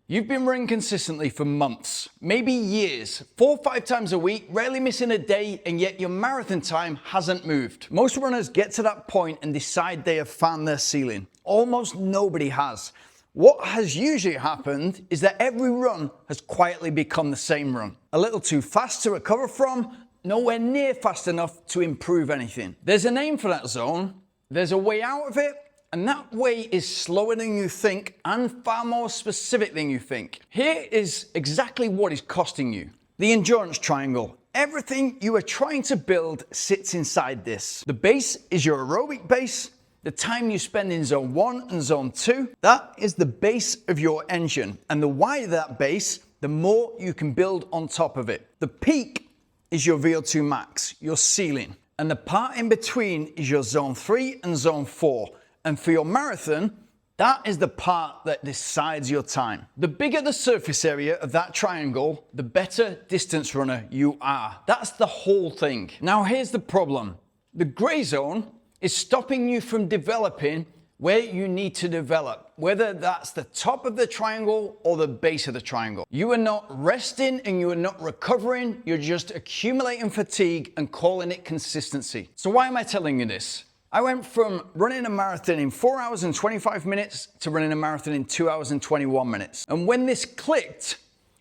You've been running consistently for months, maybe years, 4 or 5 times a week, rarely missing a day, and yet your marathon time hasn't moved. Most runners get to that point and decide they have found their ceiling. Almost nobody has. What has usually happened is that every run has quietly become the same run. A little too fast to recover from, nowhere near fast enough to improve anything. There's a name for that zone, there's a way out of it, and that way is slower than you think and far more specific than you think. Here is exactly what is costing you. The endurance triangle. Everything you are trying to build sits inside this. The base is your aerobic base. The time you spend in zone 1 and zone 2, that is the base of your engine. And the wider that base, the more you can build on top of it. The peak is your VO2 max, your ceiling. And the part in between is your zone 3 and zone 4. And for your marathon, that is the part that decides your time. The bigger the surface area of that triangle, the better distance runner you are. That's the whole thing. Now here's the problem. The gray zone is stopping you from developing where you need to develop, whether that's the top of the triangle or the base of the triangle. You are not resting and you are not recovering, you're just accumulating fatigue and calling it consistency. So why am I telling you this? I went from running a marathon in 4 hours and 25 minutes to running a marathon in 2 hours and 21 minutes. And when this clicked,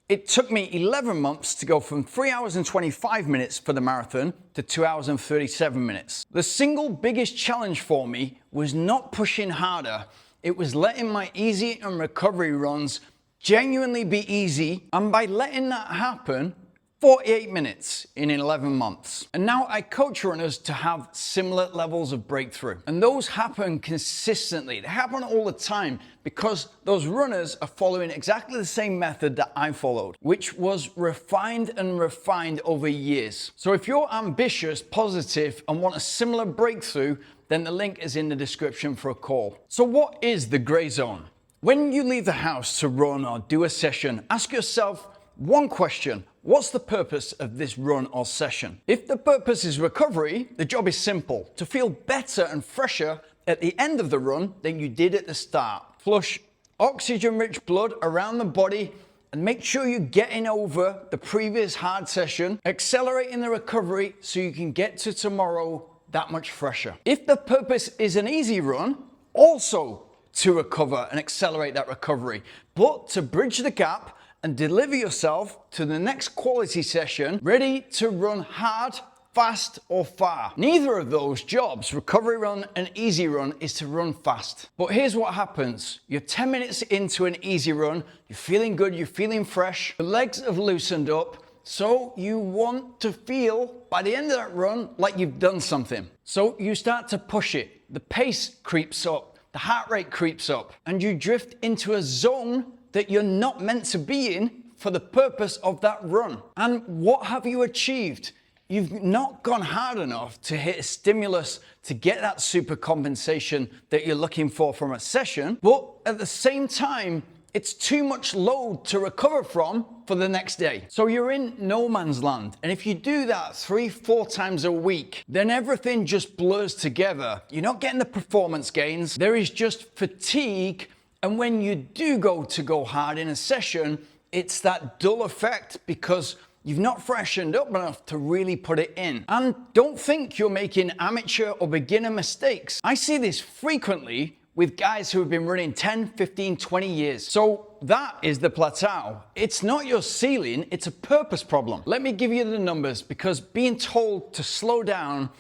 it took me 11 months to go from 3 hours and 25 minutes for the marathon to 2 hours and 37 minutes. The single biggest challenge for me was not pushing harder. It was letting my easy and recovery runs genuinely be easy. And by letting that happen, 48 minutes in 11 months. And now I coach runners to have similar levels of breakthrough. And those happen consistently. They happen all the time because those runners are following exactly the same method that I followed, which was refined and refined over years. So if you're ambitious, positive, and want a similar breakthrough, then the link is in the description for a call. So what is the gray zone? When you leave the house to run or do a session, ask yourself one question. What's the purpose of this run or session? If the purpose is recovery, the job is simple. To feel better and fresher at the end of the run than you did at the start. Flush oxygen-rich blood around the body and make sure you're getting over the previous hard session, accelerating the recovery so you can get to tomorrow that much fresher. If the purpose is an easy run, also to recover and accelerate that recovery, but to bridge the gap and deliver yourself to the next quality session, ready to run hard, fast, or far. Neither of those jobs, recovery run and easy run, is to run fast. But here's what happens. You're 10 minutes into an easy run, you're feeling good, you're feeling fresh, your legs have loosened up, so you want to feel, by the end of that run, like you've done something. So you start to push it. The pace creeps up, the heart rate creeps up, and you drift into a zone that you're not meant to be in for the purpose of that run. And what have you achieved? You've not gone hard enough to hit a stimulus to get that super compensation that you're looking for from a session, but at the same time, it's too much load to recover from for the next day. So you're in no man's land. And if you do that 3-4 times a week, then everything just blurs together. You're not getting the performance gains. There is just fatigue. And when you do go hard in a session, it's that dull effect because you've not freshened up enough to really put it in. And don't think you're making amateur or beginner mistakes. I see this frequently with guys who have been running 10, 15, 20 years. So that is the plateau. It's not your ceiling, it's a purpose problem. Let me give you the numbers because being told to slow down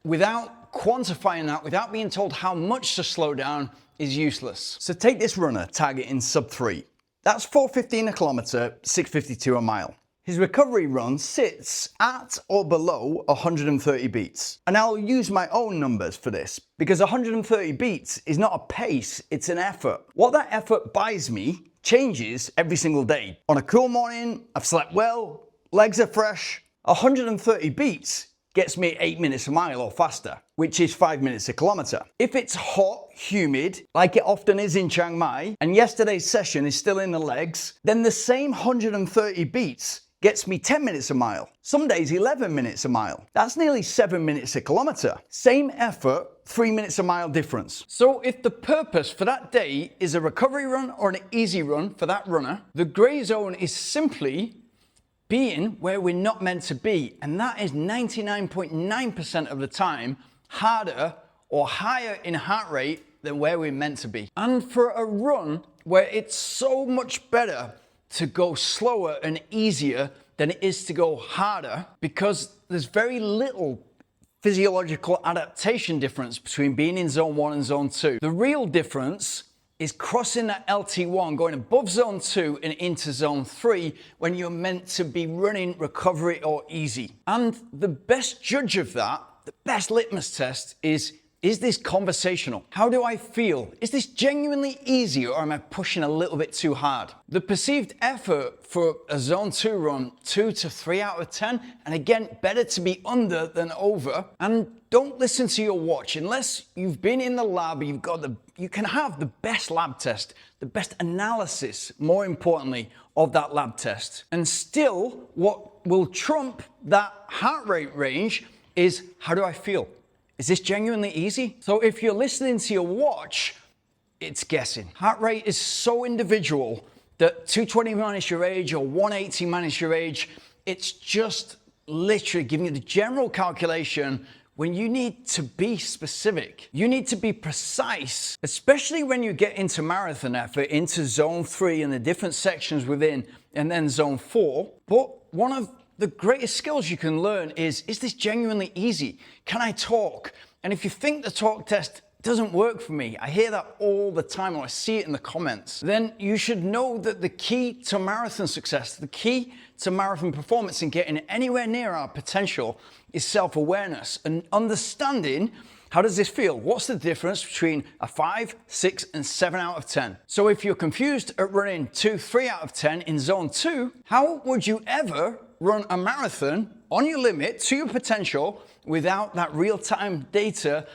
without quantifying that, without being told how much to slow down, is useless. So take this runner targeting sub 3. That's 4:15 a kilometer, 6:52 a mile. His recovery run sits at or below 130 beats. And I'll use my own numbers for this because 130 beats is not a pace, it's an effort. What that effort buys me changes every single day. On a cool morning, I've slept well, legs are fresh. 130 beats gets me 8 minutes a mile or faster, which is 5 minutes a kilometer. If it's hot, humid, like it often is in Chiang Mai, and yesterday's session is still in the legs, then the same 130 beats gets me 10 minutes a mile. Some days 11 minutes a mile. That's nearly 7 minutes a kilometer. Same effort, 3 minutes a mile difference. So if the purpose for that day is a recovery run or an easy run for that runner, the gray zone is simply being where we're not meant to be. And that is 99.9% of the time harder or higher in heart rate than where we're meant to be. And for a run where it's so much better to go slower and easier than it is to go harder, because there's very little physiological adaptation difference between being in zone 1 and zone 2. The real difference is crossing that LT1, going above zone 2 and into zone 3 when you're meant to be running recovery or easy. And the best judge of that, the best litmus test is this conversational? How do I feel? Is this genuinely easy or am I pushing a little bit too hard? The perceived effort for a zone 2 run, 2 to 3 out of 10. And again, better to be under than over. And don't listen to your watch. Unless you've been in the lab, you can have the best lab test, the best analysis, more importantly, of that lab test. And still, what will trump that heart rate range is, how do I feel? Is this genuinely easy? So if you're listening to your watch, it's guessing. Heart rate is so individual that 220 minus your age or 180 minus your age, it's just literally giving you the general calculation when you need to be specific. You need to be precise, especially when you get into marathon effort, into zone 3 and the different sections within, and then zone 4. But one of the greatest skills you can learn is this genuinely easy? Can I talk? And if you think the talk test doesn't work for me, I hear that all the time, or I see it in the comments, then you should know that the key to marathon success, the key to marathon performance and getting anywhere near our potential is self-awareness and understanding, how does this feel? What's the difference between a 5, 6, and 7 out of 10? So if you're confused at running 2, 3 out of 10 in zone 2, how would you ever run a marathon on your limit to your potential without that real-time data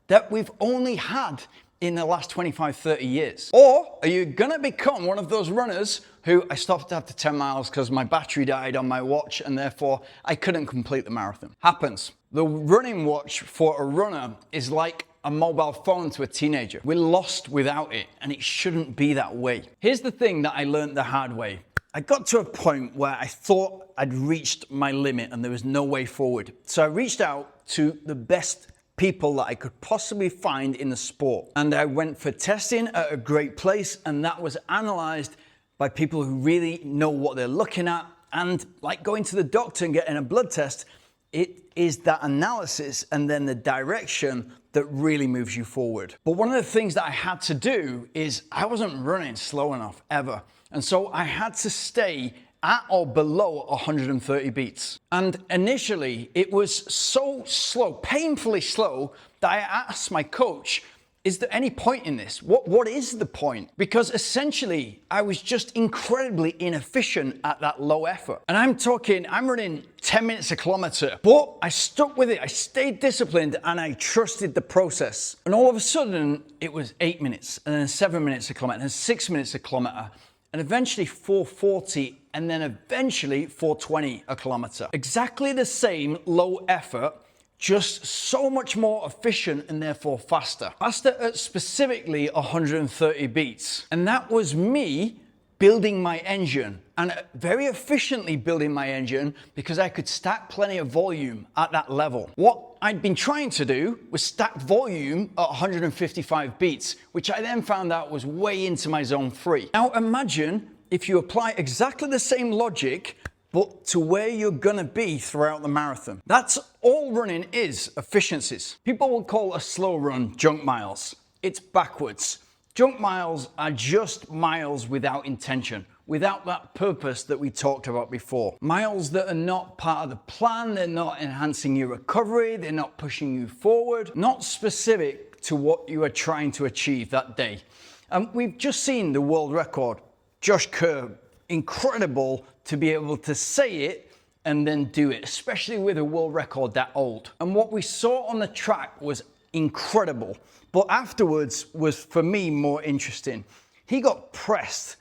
that we've only had in the last 25, 30 years? Or are you gonna become one of those runners who, I stopped after 10 miles because my battery died on my watch and therefore I couldn't complete the marathon? Happens. The running watch for a runner is like a mobile phone to a teenager. We're lost without it, and it shouldn't be that way. Here's the thing that I learned the hard way. I got to a point where I thought I'd reached my limit and there was no way forward. So I reached out to the best people that I could possibly find in the sport. And I went for testing at a great place, and that was analyzed by people who really know what they're looking at. And like going to the doctor and getting a blood test, it is that analysis and then the direction that really moves you forward. But one of the things that I had to do is I wasn't running slow enough ever. And so I had to stay at or below 130 beats. And initially it was so slow, painfully slow, that I asked my coach, is there any point in this? What is the point? Because essentially I was just incredibly inefficient at that low effort. And I'm running 10 minutes a kilometer, but I stuck with it. I stayed disciplined and I trusted the process. And all of a sudden it was 8 minutes and then 7 minutes a kilometer and 6 minutes a kilometer. And eventually 440, and then eventually 420 a kilometer. Exactly the same low effort, just so much more efficient and therefore faster. Faster at specifically 130 beats. And that was me building my engine, and very efficiently building my engine because I could stack plenty of volume at that level. What I'd been trying to do was stack volume at 155 beats, which I then found out was way into my zone 3. Now imagine if you apply exactly the same logic, but to where you're gonna be throughout the marathon. That's all running is, efficiencies. People will call a slow run junk miles. It's backwards. Junk miles are just miles without intention, without that purpose that we talked about before. Miles that are not part of the plan, they're not enhancing your recovery, they're not pushing you forward, not specific to what you are trying to achieve that day. We've just seen the world record, Josh Kerr, incredible to be able to say it and then do it, especially with a world record that old. And what we saw on the track was incredible, but afterwards was for me more interesting. He got pressed,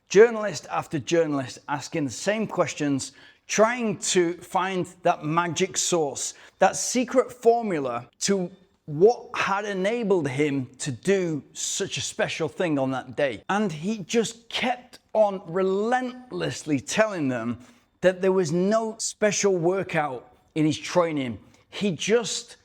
journalist after journalist asking the same questions, trying to find that magic sauce, that secret formula to what had enabled him to do such a special thing on that day. And he just kept on relentlessly telling them that there was no special workout in his training. He just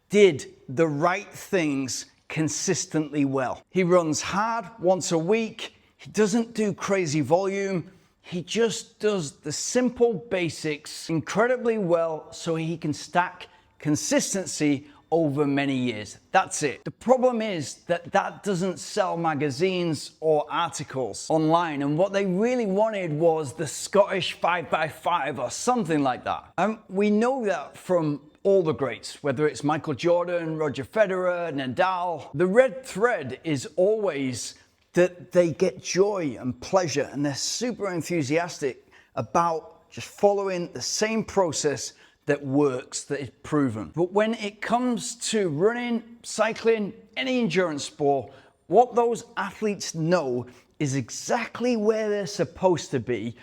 did the right things consistently well. He runs hard once a week. He doesn't do crazy volume. He just does the simple basics incredibly well so he can stack consistency over many years. That's it. The problem is that that doesn't sell magazines or articles online, and what they really wanted was the Scottish 5x5 or something like that. And we know that from all the greats, whether it's Michael Jordan, Roger Federer, Nadal. The red thread is always that they get joy and pleasure, and they're super enthusiastic about just following the same process that works, that is proven. But when it comes to running, cycling, any endurance sport, what those athletes know is exactly where they're supposed to be,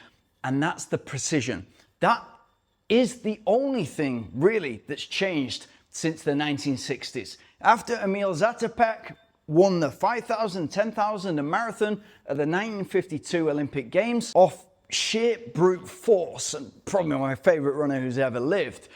and that's the precision. That is the only thing really that's changed since the 1960s. After Emil Zatopek won the 5,000, 10,000 and marathon at the 1952 Olympic Games off sheer brute force, and probably my favorite runner who's ever lived.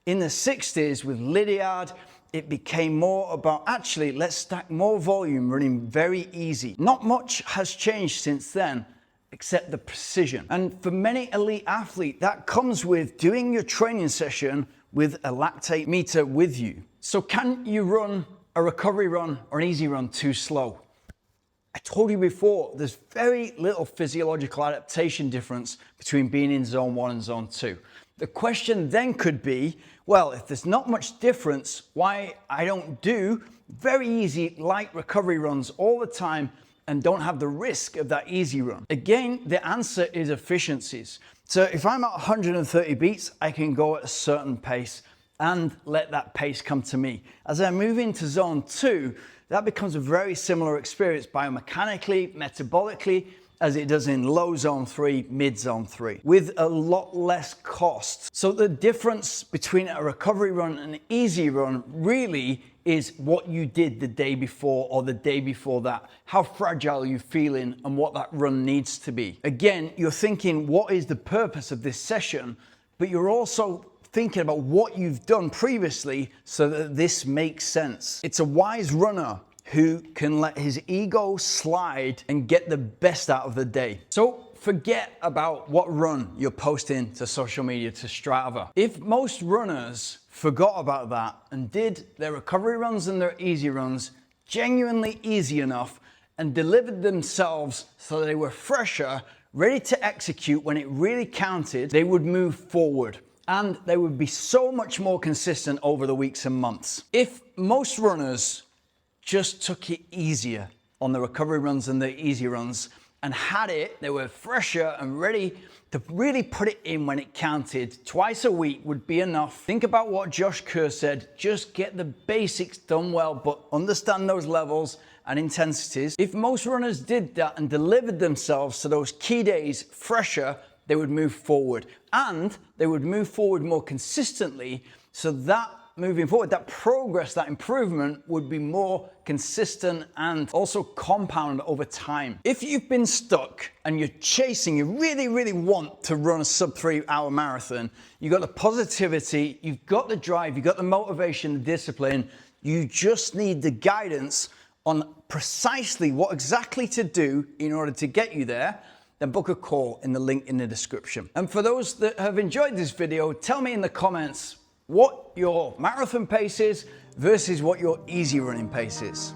In the 60s with Lydiard, it became more about actually let's stack more volume running very easy. Not much has changed since then except the precision. And for many elite athletes, that comes with doing your training session with a lactate meter with you. So can you run a recovery run or an easy run too slow? I told you before, there's very little physiological adaptation difference between being in zone 1 and zone 2. The question then could be, well, if there's not much difference, why I don't do very easy light recovery runs all the time and don't have the risk of that easy run? Again, the answer is efficiencies. So if I'm at 130 beats, I can go at a certain pace and let that pace come to me. As I move into zone 2, that becomes a very similar experience biomechanically, metabolically, as it does in low zone 3, mid zone 3, with a lot less cost. So the difference between a recovery run and an easy run really is what you did the day before or the day before that, how fragile you're feeling and what that run needs to be. Again, you're thinking, what is the purpose of this session? But you're also thinking about what you've done previously so that this makes sense. It's a wise runner who can let his ego slide and get the best out of the day. So forget about what run you're posting to social media, to Strava. If most runners forgot about that and did their recovery runs and their easy runs genuinely easy enough and delivered themselves so they were fresher, ready to execute when it really counted, they would move forward. And they would be so much more consistent over the weeks and months. If most runners just took it easier on the recovery runs and the easy runs and had it, they were fresher and ready to really put it in when it counted, twice a week would be enough. Think about what Josh Kerr said, just get the basics done well, but understand those levels and intensities. If most runners did that and delivered themselves to those key days fresher, they would move forward, and they would move forward more consistently, so that moving forward, that progress, that improvement would be more consistent and also compound over time. If you've been stuck and you're chasing, you really, really want to run a sub 3 hour marathon, you've got the positivity, you've got the drive, you've got the motivation, the discipline, you just need the guidance on precisely what exactly to do in order to get you there, then book a call in the link in the description. And for those that have enjoyed this video, tell me in the comments what your marathon pace is versus what your easy running pace is.